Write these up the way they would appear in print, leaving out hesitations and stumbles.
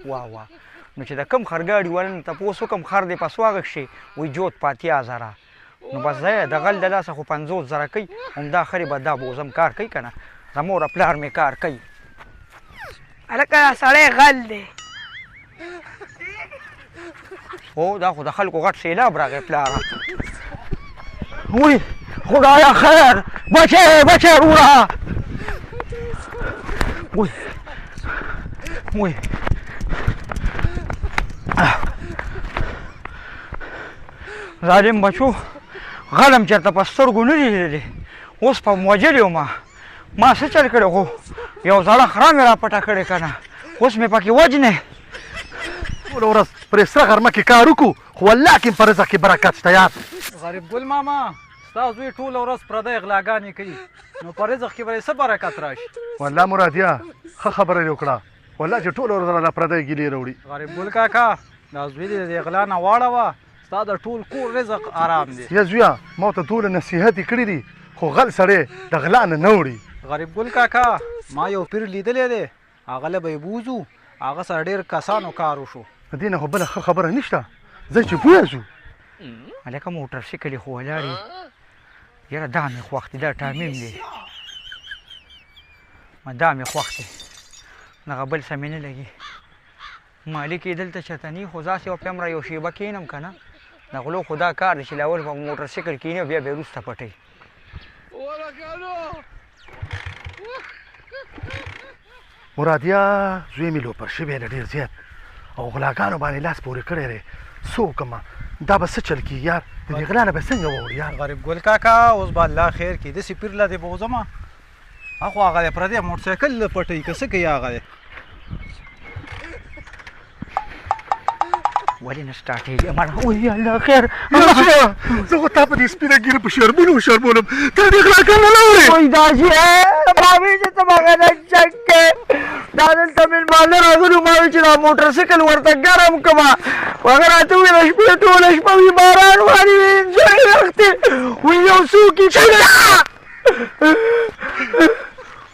واه واه نو چې د کم خرګاډي ولن تاسو کوم خر دی پس واغښ شي وی جوت پاتیا زره نو بس زه د غل د لاسه خو 50 زره کوي همدا خري به دا بوزم کار کوي کنه زموږ پلار می کار کوي الکه سړی غل دی او دا خو د خلکو غټ سیلاب راغی پلاره وی خدایا خیر بچه رورا وی ظالم بچو غلم چېرته په سترګو نه دي لیدلی اوس په موجل یم ما څه چل کړی خو یو زړه خره مې را پټه کړې که نه اوس مې پکې وجنې ټوله ورځ پرې سره غرمه کې کار وکړو خو والله کې په رزق کې برکت شته یار غریب ګل ماما ستا زوی ټوله ورځ پردی غلاګانې کوي نو په رزق کې به یې څه برکت راشي والله مرادیه ښه خبره دې وکړه والله چې ټوله ورځ راله پردی ګیلې راوړي غریب ګل کاکا دا زوی دې د غلا نه واړوه ستا د ټول کور رزق آرام دی یا زویه ما ته ټوله نصیحت یې کړي دي خو غل سړی د غلا نه وړي غریب ګل کاکا ما یو پیر لیدلی دی هغه له به یې بوځو هغه سره ډېر کسانو کار وشو د دې نه خو بله ښه خبره نشته زه چې پوه شو هلکه موټر سایکل یې خو ولاړ یاره دا مې خوښ دی دا ټامیم دی دا مې خوښ دی دغه بل څه مې نه لګي مالک یې دلته چېرته نه خو داسې به پیمره یو شیبه کښېنم که نه د غلو خو دا کار دی چې لاول په موټر سایکل کښېني او بیا به یې وروسته پټوي مرادیه زوی مې لوپر شوی دی ډېر زیات او غلاګانو باندې لاس پورې کړی دی څه وکړمه دا به څه چل کېږي یار د دې غلا نه به څنګه واوړي یار غریب ګل کاکا اوس به الله خیر کړي داسې پیر له دې بوځمه خو هغه دی پردی موټرسایکل پټوي که څه کوي هغه دی ولې نه سټارټېږي مړه وایي الله خیر زه خو تا په دې سپینه ګیره په شرمونو وشرمولم تا دې غلاګان نه اورې وایي داسې مامې چې ته مغه نه چک کې دا دلته مېلمانه راغلو ما وایي چې دا موټر سایکل ورته ګرم کړمه هغه راته وویل شپې ټوله شپه وي باران واري وي انجوی وختې وایي یو څوک یې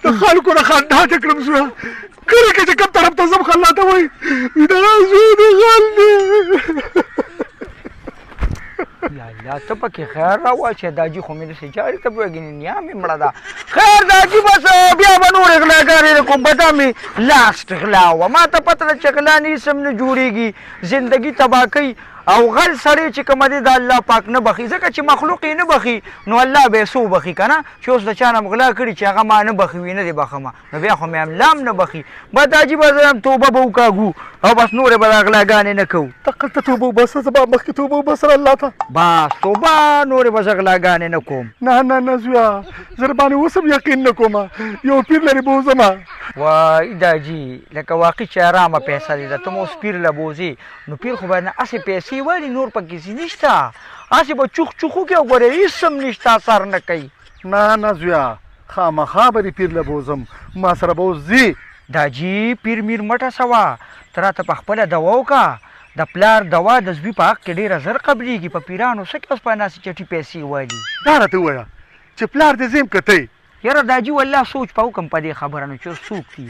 د خلکو نه خندا ته کړم زویه کله که چې کوم طرف ته ځم خلا ته وایي دا زوی د غل دی لالا ته پکې خیر راواچې داجي خو مې داسې جاري ته پوهېږي نیا مې مړه ده خیر داجي بس بیا به نورې غلاګانې کوم به دا مې لاست غلا وه ما ته پته ده چې غلا نه هېڅ هم نه جوړېږي زندګي تباه کوي او غل سړی چې کومه دی د الله پاک نه بخي ځکه چې مخلوق یې نه بخي نو الله به یې څو بخي که نه چې اوس د چا نه غلا کړي چې هغه ما نه بخي وي نه دې بخمه نو بیا خو مې املا هم نه بخي بس داجي به زه هم توبه به وکاږو او بس نورې به دا غلاګانې نه کوو دقلته توبه وباسه زما مخکې توبه وباسه الله ته بس توبه نورې به زه غلاګانې نه کوم نه زویه زه در باندې اوس هم یقین نه کومه یو پیر لرې بوځمه وای داجي لکه واقعي چې ارامه پیسه دی ده ته مو اوس پیر له بوځې نو پیر خو باید نه هسې پیسې والي نور پکې څه نشته هسې به چوخ چوخو کې وګورې هېڅ هم نشته اثر نه کوي نه زویه خامخا به دې پیر له بوځم ما سره به اوس ځې داجي پیر میر مټه سوه ته راته په خپله دوا وکړه د پلار دوا د زوی په حق کې ډېره زر قبلېږي په پیرانو څه کې اوس په ناسې چټي پیسې والي دا راته ووایه چې پلار دې زیم که ته یاره داجي والله سوچ په وکړم په دې خبره نو چې څوک دي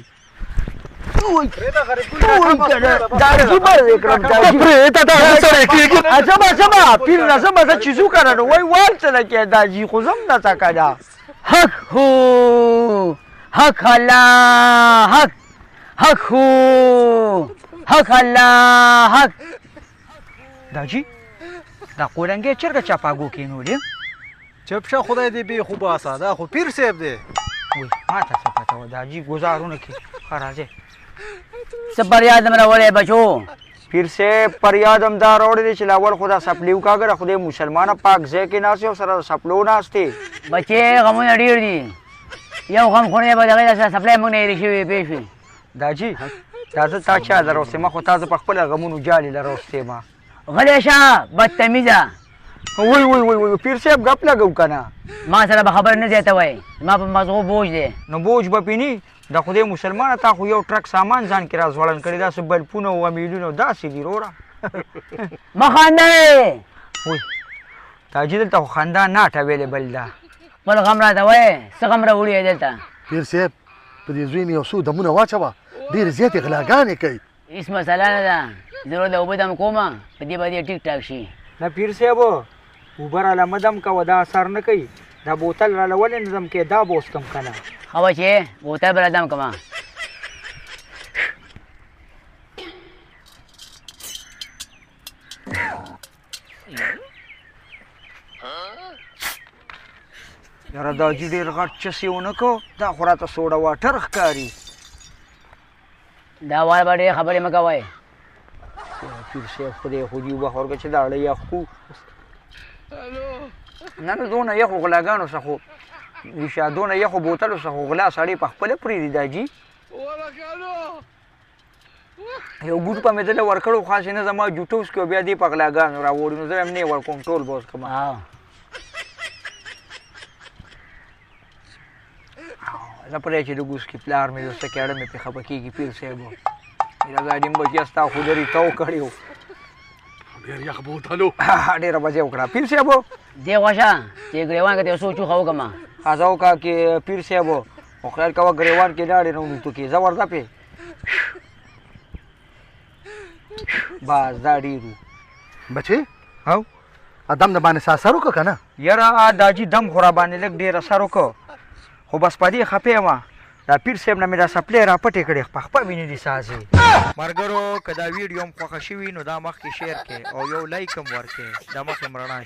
پیر نه زه به زه چې ځو که نه نو وایي وال څه نه کې داجي خو زه هم نه څه که ده حق هو حق الله حق هو حق الله حق داجي دا قولنګې چرګه چاپاګو کېنولې چپ شه خدای دې بې خو باسه دا خو پیر صاحب دی وای ما ته څه پته وه داجي ګزارونه کې ښه راځې څه پر یاد م راوړی بچو پیر صاحب پر یاد هم دا راوړی دی چې لاول خو دا سپلي وکاږه خدای مسلمانه پاک ځای کې ناست او سره د سپلو ناستې بچې غمونه ډېر دي یو غم خورې به د هغې سره سپلی موږ نه هېرې شوي پوه شوې داجي دا زه تا چا لروستې ما خو تا زه په خپله غمونو جالې لروستې ما غلی شه بدتمیزه وای پیر صاحب ګپ لګو که نه ما سره به خبر نه زیاتوئ زما په مغزو بوج دی نو بوج به پې د خدای مسلمانه تا خو یو ټرک سامان ځان کې را ځوړن کړي داسې بلپونه او امیلونه داسې دي وروره مه خاندئ وای تاجي دلته خو خندا ناټ اویلیبل ده خپل غم راته وایې څه غم راوړي یې دلته پیر صاحب په دې زوی مې یو څو دمونه واچوه ډېر زیاتې غلاګانې کوي. هیڅ مسله نه ده ضرور د اوبه دم کومه په دې باندې ټیک ټاک شي. نه پیر صاحب اوبه راله مه دم کوه دا اثر نه کوي دا بوتل راله ولې نه دم کوې دا به اوس کم که نه ښه بچې بوتل به دم کړم. یاره دا جي ډېر غټ چس یې ونه کو دا خو راته سوډا واټر ښکاري. دا وایه به ډېرې خبرې مه کوئ. پیر صاحب خدای خو دې وبخ ورکړه چې دا اړه یخ کړو. نه نه دونه یخو غلاګانو څخه خو ریشه دونه یخو بوتلو څخه خو غلا سړی په خپله پرېږدي دا جي. یو بوټ په مې دله ورکړو خاص نه زما جوټه اوس کړو بیا دې په غلاګانو راوړي نو زه هم نه یې ورکوم ټول به اوس کړم. زه پرې چې لږ اوس کې پلار مې دوسته کېړه مې پې خفه کېږي پیر صاحب ایله ګاډي بچیا ستا خو لرې تو کړی و ډېر یخ بوتلو. ډېره مزه وکړه پیر صاحب دې خوښه چې ګریوان کې ته یو څو چوخه وکړم. خزه وکړه کې پیر صاحب خو خیال کوه ګریوان کې لاړې نه ونیتو کې زه ورځه پې بس دا ډېر و. بچې او ادم د باندې څه اثر وکړه که نه؟ یاره دا جي دم خو را باندې لږ ډېر اثر وکړو خو بس په دې خفه یم دا پیر صاحب نه مې دا سپلی را پټې کړې په خپه وینې دي سازې. ملګرو که دا ویډیو هم خوښه شوي نو دا مخکې شیر کړئ او یو لایک هم ورکړئ دا مخکې هم رڼا